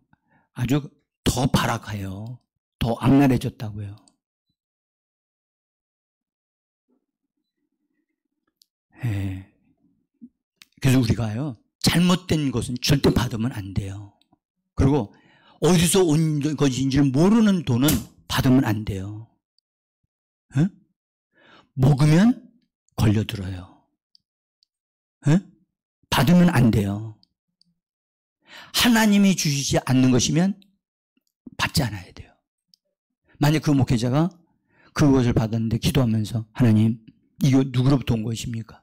아주 더 발악해요. 더 악랄해졌다고요. 예. 그래서 우리가요, 잘못된 것은 절대 받으면 안 돼요. 그리고 어디서 온 것인지를 모르는 돈은 받으면 안 돼요. 예? 먹으면 걸려들어요. 예? 받으면 안 돼요. 하나님이 주시지 않는 것이면 받지 않아야 돼요. 만약 그 목회자가 그것을 받았는데 기도하면서 하나님, 이거 누구로부터 온 것입니까?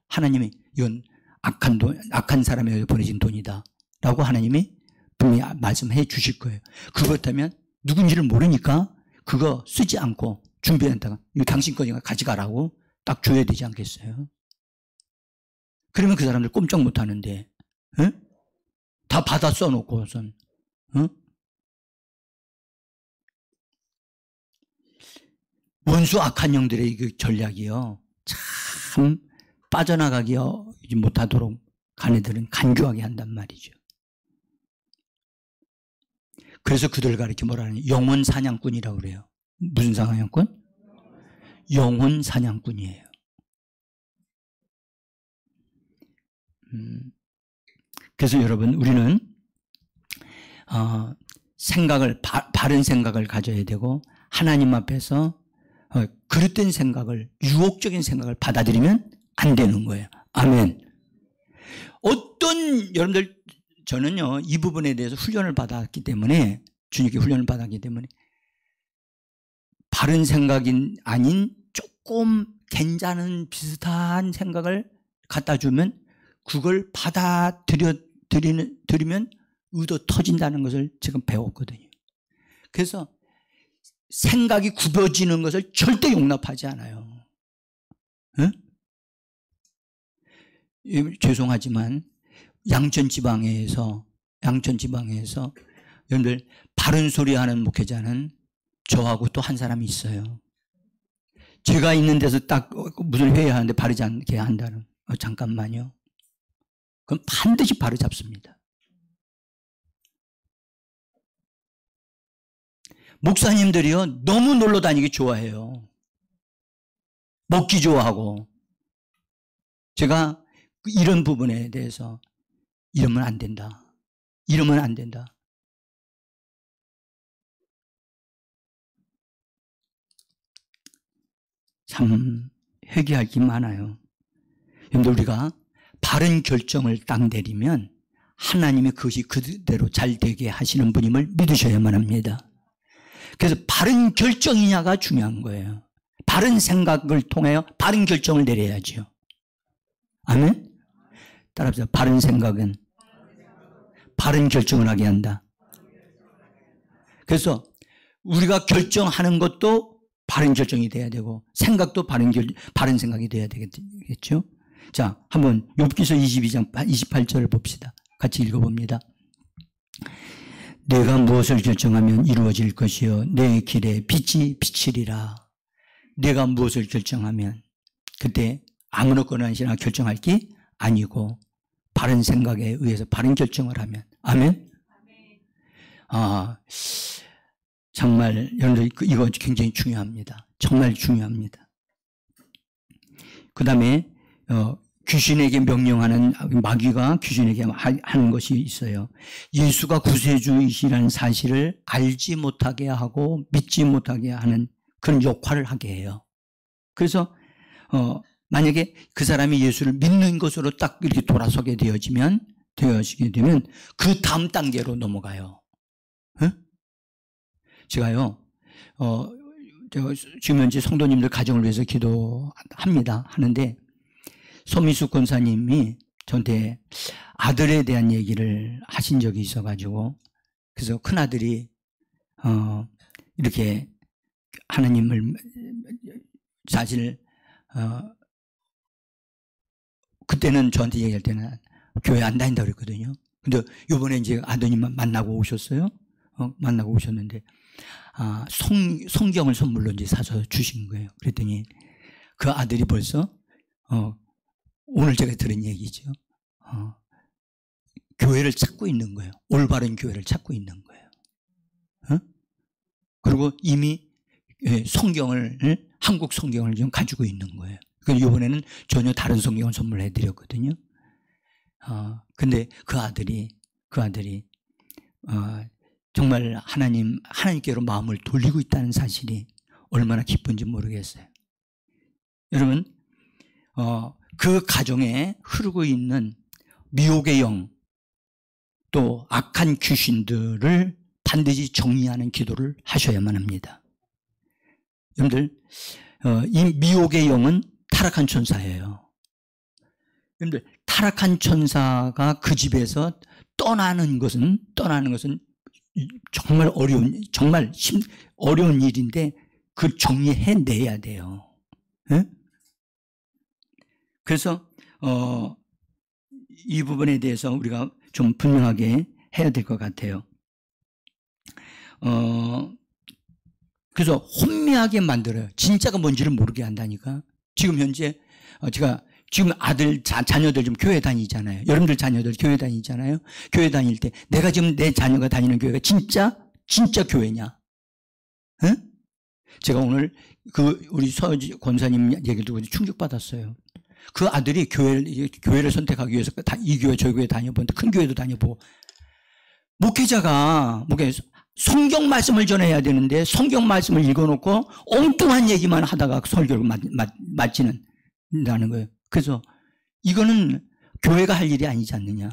하나님이 이건 악한 사람에게 보내진 돈이다 라고 하나님이 분명히 말씀해 주실 거예요. 그렇다면 누군지를 모르니까 그거 쓰지 않고 준비한다가 이거 당신 거니까 가져가라고 딱 줘야 되지 않겠어요? 그러면 그 사람들 꼼짝 못 하는데, 다 받아 써놓고선, 원수 악한 영들의 그 전략이요, 참 빠져나가기 못하도록 가네들은 간교하게 한단 말이죠. 그래서 그들을 가리켜 뭐라 하냐, 영혼 사냥꾼이라고 그래요. 무슨 사냥꾼? 영혼 사냥꾼이에요. 그래서 여러분, 우리는 바른 생각을 가져야 되고, 하나님 앞에서 그릇된 생각을, 유혹적인 생각을 받아들이면 안 되는 거예요. 아멘. 여러분들, 저는요, 이 부분에 대해서 훈련을 받았기 때문에, 주님께 훈련을 받았기 때문에, 바른 생각이 아닌 조금 괜찮은 비슷한 생각을 갖다 주면 그걸 받아들이면 의도 터진다는 것을 지금 배웠거든요. 그래서 생각이 굽어지는 것을 절대 용납하지 않아요. 죄송하지만 양천지방에서 여러분들 바른 소리 하는 목회자는 저하고 또 한 사람이 있어요. 제가 있는 데서 딱 무슨 회의하는데 바르지 않게 한다는. 잠깐만요. 그럼 반드시 바로잡습니다. 목사님들이요, 너무 놀러 다니기 좋아해요. 먹기 좋아하고. 제가 이런 부분에 대해서 이러면 안 된다. 이러면 안 된다. 참 회개할 게 많아요. 그런데 우리가 바른 결정을 딱 내리면 하나님이 그것이 그대로 잘 되게 하시는 분임을 믿으셔야만 합니다. 그래서 바른 결정이냐가 중요한 거예요. 바른 생각을 통하여 바른 결정을 내려야죠. 아멘? 따라합시다. 바른 생각은 바른 결정을 하게 한다. 그래서 우리가 결정하는 것도 바른 결정이 돼야 되고 생각도 바른 생각이 돼야 되겠죠. 자, 한번 욥기서 22장 28절을 봅시다. 같이 읽어봅니다. 내가 무엇을 결정하면 이루어질 것이요 내 길에 빛이 비치리라. 내가 무엇을 결정하면 그때 아무렇거나 결정할 게 아니고 바른 생각에 의해서 바른 결정을 하면. 아멘? 정말 여러분들 이거 굉장히 중요합니다. 정말 중요합니다. 그 다음에 귀신에게 명령하는, 마귀가 귀신에게 하는 것이 있어요. 예수가 구세주이시라는 사실을 알지 못하게 하고 믿지 못하게 하는 그런 역할을 하게 해요. 그래서 만약에 그 사람이 예수를 믿는 것으로 딱 이렇게 돌아서게 되어지게 되면 그 다음 단계로 넘어가요. 제가요, 제가 지금 현재 성도님들 가정을 위해서 하는데, 서미숙 권사님이 저한테 아들에 대한 얘기를 하신 적이 있어가지고, 그래서 큰아들이, 이렇게 하나님을, 사실, 그때는 저한테 얘기할 때는 교회 안 다닌다고 그랬거든요. 근데 요번에 이제 아드님만 만나고 오셨어요. 만나고 오셨는데, 성경을 선물로 이제 사서 주신 거예요. 그랬더니 그 아들이 벌써, 오늘 제가 들은 얘기죠. 교회를 찾고 있는 거예요. 올바른 교회를 찾고 있는 거예요. 그리고 이미 한국 성경을 좀 가지고 있는 거예요. 그래서 이번에는 전혀 다른 성경을 선물해 드렸거든요. 근데 그 아들이, 정말 하나님께로 마음을 돌리고 있다는 사실이 얼마나 기쁜지 모르겠어요. 여러분, 그 가정에 흐르고 있는 미혹의 영, 또 악한 귀신들을 반드시 정리하는 기도를 하셔야만 합니다. 여러분들, 이 미혹의 영은 타락한 천사예요. 여러분들, 타락한 천사가 그 집에서 떠나는 것은 정말 어려운 일인데, 그걸 정리해내야 돼요. 네? 그래서 이 부분에 대해서 우리가 좀 분명하게 해야 될 것 같아요. 그래서 혼미하게 만들어요. 진짜가 뭔지를 모르게 한다니까. 지금 현재 제가 지금 자녀들 좀 교회 다니잖아요. 여러분들 자녀들 교회 다니잖아요. 교회 다닐 때 내가 지금 내 자녀가 다니는 교회가 진짜 교회냐? 응? 제가 오늘 우리 서지 권사님 얘기를 듣고 충격받았어요. 그 아들이 교회를 선택하기 위해서 이 교회 저 교회 다녀보는데, 큰 교회도 다녀보고, 목회자가 성경 말씀을 전해야 되는데 성경 말씀을 읽어놓고 엉뚱한 얘기만 하다가 설교를 마치는다는 거예요. 그래서 이거는 교회가 할 일이 아니지 않느냐.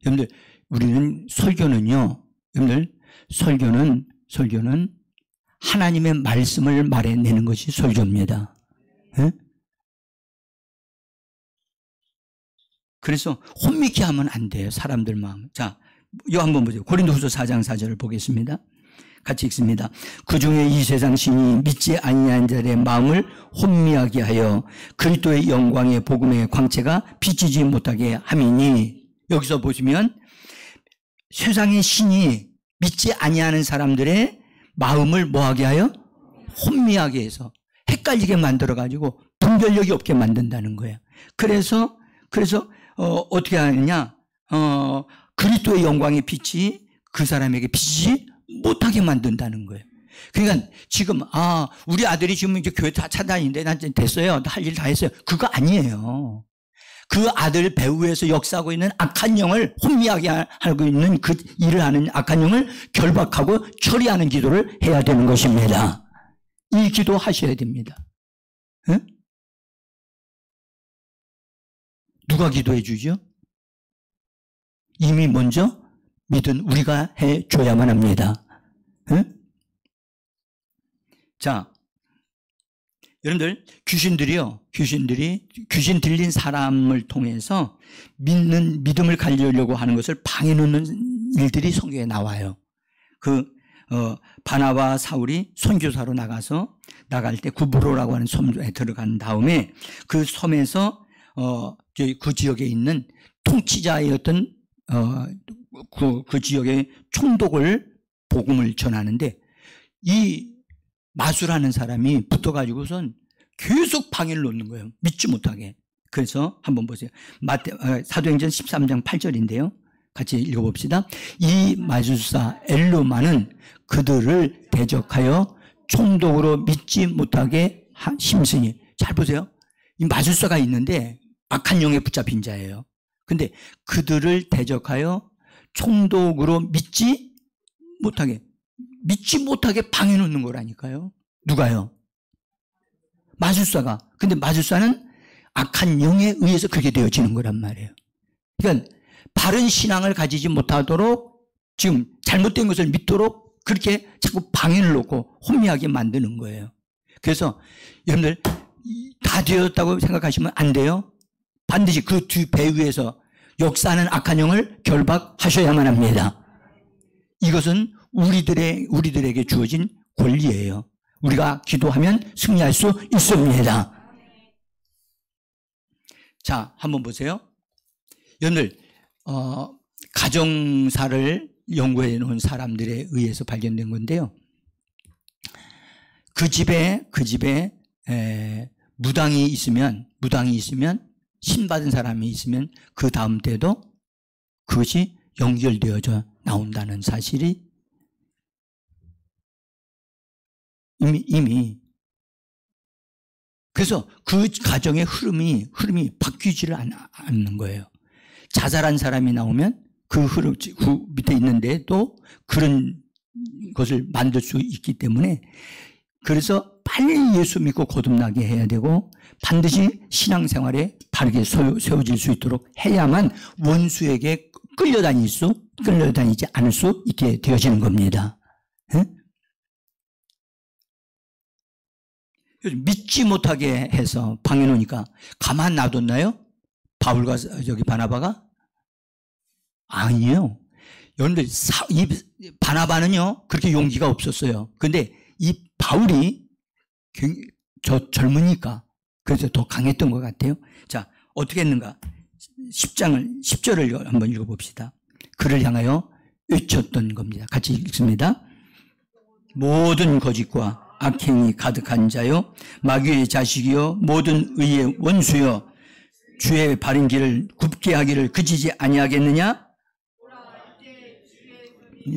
여러분들, 우리는 설교는요, 여러분들, 설교는 하나님의 말씀을 말해내는 것이 설교입니다. 네? 그래서 혼미케 하면 안 돼요, 사람들 마음. 자, 이거 한번 보세요. 고린도후서 4장 4절을 보겠습니다. 같이 읽습니다. 그중에 이 세상 신이 믿지 아니하는 자들의 마음을 혼미하게 하여 그리스도의 영광의 복음의 광채가 비치지 못하게 함이니. 여기서 보시면 세상의 신이 믿지 아니하는 사람들의 마음을 뭐하게 하여? 혼미하게 해서 헷갈리게 만들어가지고 분별력이 없게 만든다는 거예요. 그래서 어떻게 하느냐? 그리스도의 영광의 빛이 그 사람에게 비치지 못하게 만든다는 거예요. 그러니까 지금 우리 아들이 지금 이제 교회 다 찾아다니는데 난 됐어요, 할 일 다 했어요. 그거 아니에요. 그 아들 배후에서 역사하고 있는 악한 영을, 혼미하게 하고 있는 그 일을 하는 악한 영을 결박하고 처리하는 기도를 해야 되는 것입니다. 이 기도 하셔야 됩니다. 에? 누가 기도해 주죠? 이미 먼저 믿은 우리가 해줘야만 합니다. 에? 자, 여러분들, 귀신 들린 사람을 통해서 믿음을 가지려고 하는 것을 방해놓는 일들이 성경에 나와요. 바나바 사울이 선교사로 나갈 때 구브로라고 하는 섬에 들어간 다음에 그 섬에서 그 지역에 있는 통치자였던 그 지역의 총독을 복음을 전하는데, 이 마술하는 사람이 붙어가지고선 계속 방해를 놓는 거예요. 믿지 못하게. 그래서 한번 보세요. 사도행전 13장 8절인데요. 같이 읽어봅시다. 이 마술사 엘루마는 그들을 대적하여 총독으로 믿지 못하게 힘쓰니. 잘 보세요. 이 마술사가 있는데 악한 영에 붙잡힌 자예요. 근데 그들을 대적하여 총독으로 믿지 못하게 방해 놓는 거라니까요. 누가요? 마술사가. 근데 마술사는 악한 영에 의해서 그렇게 되어지는 거란 말이에요. 그러니까 바른 신앙을 가지지 못하도록 지금 잘못된 것을 믿도록 그렇게 자꾸 방해를 놓고 혼미하게 만드는 거예요. 그래서 여러분들 다 되었다고 생각하시면 안 돼요. 반드시 그 뒤 배 위에서 역사하는 악한 영을 결박하셔야만 합니다. 이것은 우리들에게 주어진 권리예요. 우리가 기도하면 승리할 수 있습니다. 자, 한번 보세요. 여러분들 가정사를 연구해 놓은 사람들에 의해서 발견된 건데요. 그 집에 무당이 있으면 신받은 사람이 있으면 그 다음 때도 그것이 연결되어져 나온다는 사실이 이미 그래서 그 가정의 흐름이 바뀌지를 않는 거예요. 자살한 사람이 나오면 그 흐름 그 밑에 있는데도 그런 것을 만들 수 있기 때문에 그래서 빨리 예수 믿고 거듭나게 해야 되고 반드시 신앙생활에 바르게 세워질 수 있도록 해야만 원수에게 끌려다니지 않을 수 있게 되어지는 겁니다. 믿지 못하게 해서 방해 놓으니까 가만 놔뒀나요? 바울과 바나바가? 아니에요. 여러분들 이 바나바는요 그렇게 용기가 없었어요. 근데 이 바울이 젊으니까 그래서 더 강했던 것 같아요. 자, 어떻게 했는가? 10절을 한번 읽어봅시다. 그를 향하여 외쳤던 겁니다. 같이 읽습니다. 모든 거짓과 악행이 가득한 자요 마귀의 자식이요 모든 의의 원수요 주의 바른 길을 굽게 하기를 그치지 아니하겠느냐?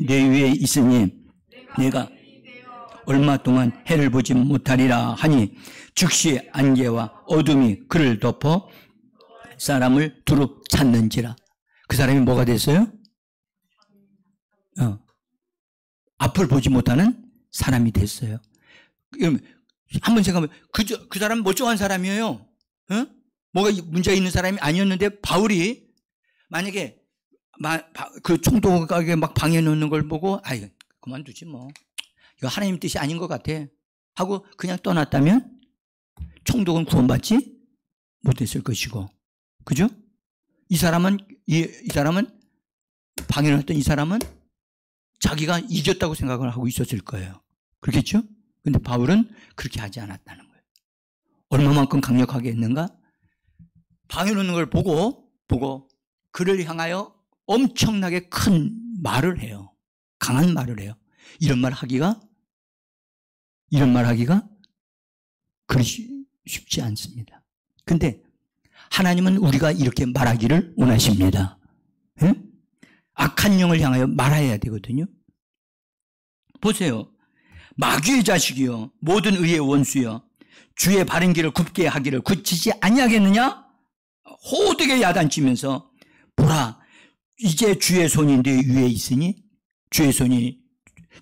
내 위에 있으니 내가 얼마 동안 해를 보지 못하리라 하니 즉시 안개와 어둠이 그를 덮어 사람을 두루 찾는지라. 그 사람이 뭐가 됐어요? 앞을 보지 못하는 사람이 됐어요. 한번 생각하면 그 사람은 멀쩡한 사람이에요. 뭐가 문제 있는 사람이 아니었는데 바울이 만약에 그 총독에게 막 방해 놓는 걸 보고 아이 그만두지 뭐 이거 하나님 뜻이 아닌 것 같아 하고 그냥 떠났다면 총독은 구원받지 못했을 것이고, 그죠? 이 사람은 방해 놓았던 이 사람은 자기가 이겼다고 생각을 하고 있었을 거예요. 그렇겠죠? 근데 바울은 그렇게 하지 않았다는 거예요. 얼마만큼 강력하게 했는가? 방해 놓는 걸 보고 그를 향하여 엄청나게 큰 말을 해요. 강한 말을 해요. 이런 말 하기가 그리 쉽지 않습니다. 근데 하나님은 우리가 이렇게 말하기를 원하십니다. 응? 악한 영을 향하여 말해야 되거든요. 보세요. 마귀의 자식이요 모든 의의 원수요 주의 바른 길을 굽게 하기를 그치지 아니하겠느냐? 호되게 야단치면서 보라 이제 주의 손이 내 위에 있으니, 주의 손이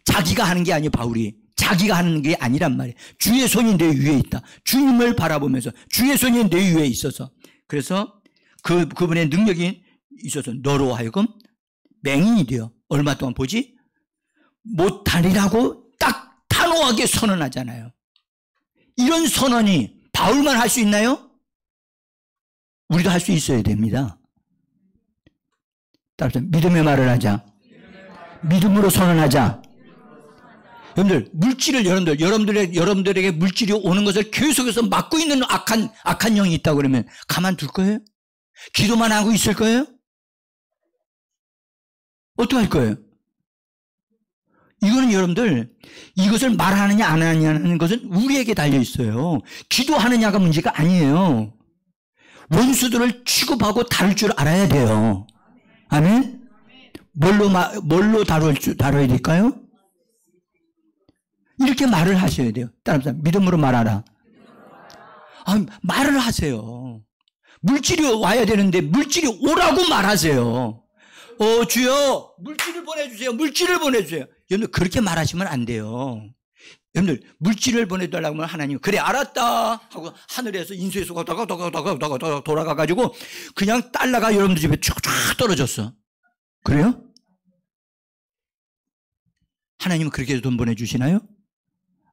자기가 하는 게 아니에요. 바울이 자기가 하는 게 아니란 말이에요. 주의 손이 내 위에 있다. 주님을 바라보면서 주의 손이 내 위에 있어서, 그래서 그분의 능력이 있어서 너로 하여금 맹인이 되어 얼마 동안 보지 못하리라고 딱 단호하게 선언하잖아요. 이런 선언이 바울만 할 수 있나요? 우리도 할 수 있어야 됩니다. 따라서 믿음의 말을 하자. 믿음으로 선언하자. 여러분들 물질을 여러분들에게 물질이 오는 것을 계속해서 막고 있는 악한 영이 있다고 그러면 가만둘 거예요? 기도만 하고 있을 거예요? 어떻게 할 거예요? 이거는 여러분들 이것을 말하느냐 안 하느냐는 것은 우리에게 달려 있어요. 기도하느냐가 문제가 아니에요. 원수들을 취급하고 다룰 줄 알아야 돼요. 아멘? 뭘로 다뤄야 될까요? 이렇게 말을 하셔야 돼요. 따라서 믿음으로 말하라. 말을 하세요. 물질이 와야 되는데 물질이 오라고 말하세요. 주여, 물질을 보내주세요. 물질을 보내주세요. 여러분들 그렇게 말하시면 안 돼요. 여러분들 물질을 보내달라고 하면 하나님 그래 알았다 하고 하늘에서 인수에서 돌아가가지고 그냥 달러가 여러분들 집에 쫙 떨어졌어. 그래요? 하나님은 그렇게 돈 보내주시나요?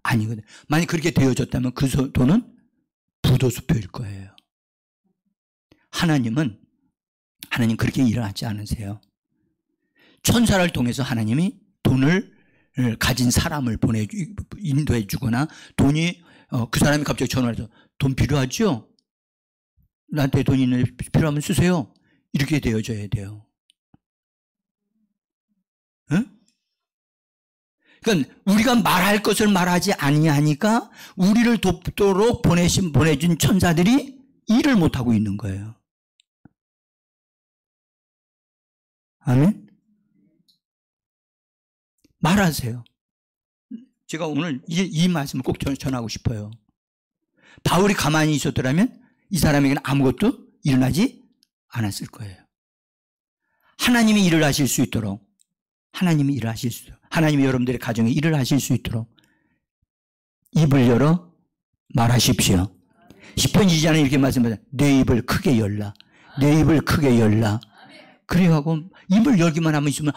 아니거든. 만약 그렇게 되어졌다면 그 돈은 부도수표일 거예요. 하나님 그렇게 일을 하지 않으세요. 천사를 통해서 하나님이 돈을 가진 사람을 인도해 주거나 돈이 그 사람이 갑자기 전화를 해서 돈 필요하죠? 나한테 돈이 필요하면 쓰세요. 이렇게 되어져야 돼요. 응? 그러니까 우리가 말할 것을 말하지 아니하니까 우리를 돕도록 보내준 천사들이 일을 못하고 있는 거예요. 아멘? 말하세요. 제가 오늘 이 말씀을 꼭 전하고 싶어요. 바울이 가만히 있었더라면 이 사람에게는 아무것도 일어나지 않았을 거예요. 하나님이 일을 하실 수 있도록 하나님이 여러분들의 가정에 일을 하실 수 있도록 입을 열어 말하십시오. 시편 2장에 이렇게 말씀하세요. 내 입을 크게 열라. 내 입을 크게 열라. 그래야 하고 입을 열기만 하면 있으면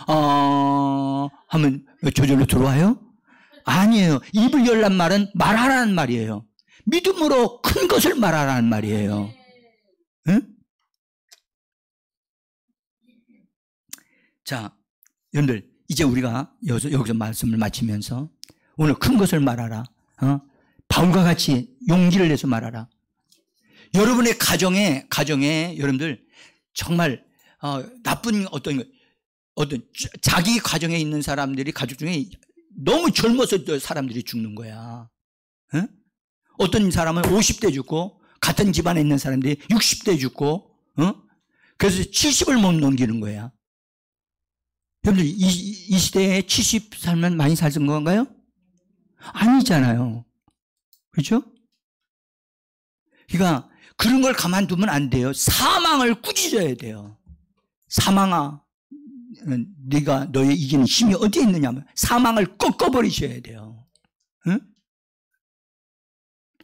하면 저절로 들어와요? 아니에요. 입을 열란 말은 말하라는 말이에요. 믿음으로 큰 것을 말하라는 말이에요. 응? 자, 여러분들 이제 우리가 여기서 말씀을 마치면서 오늘 큰 것을 말하라. 바울과 같이 용기를 내서 말하라. 여러분의 가정에 여러분들 정말 나쁜 어떤 자기 가정에 있는 사람들이 가족 중에 너무 젊어서 사람들이 죽는 거야. 응? 어떤 사람은 50대 죽고 같은 집안에 있는 사람들이 60대 죽고 그래서 70을 못 넘기는 거야. 여러분들 이 시대에 70 살면 많이 살던 건가요? 아니잖아요. 그렇죠? 그러니까 그런 걸 가만두면 안 돼요. 사망을 꾸짖어야 돼요. 사망아, 네가 너의 이기는 힘이 어디에 있느냐면 사망을 꺾어버리셔야 돼요. 응?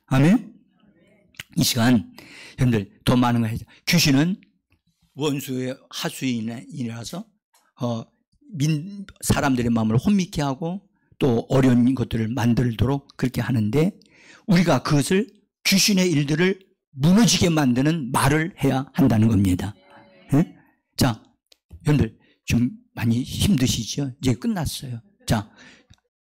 아멘? 이 시간 여러분들 더 많은 걸 해야죠. 귀신은 원수의 하수인이라서 사람들의 마음을 혼미케 하고 또 어려운 것들을 만들도록 그렇게 하는데 우리가 그것을 귀신의 일들을 무너지게 만드는 말을 해야 한다는 겁니다. 네? 자, 여러분들 좀 많이 힘드시죠? 이제 끝났어요. 자,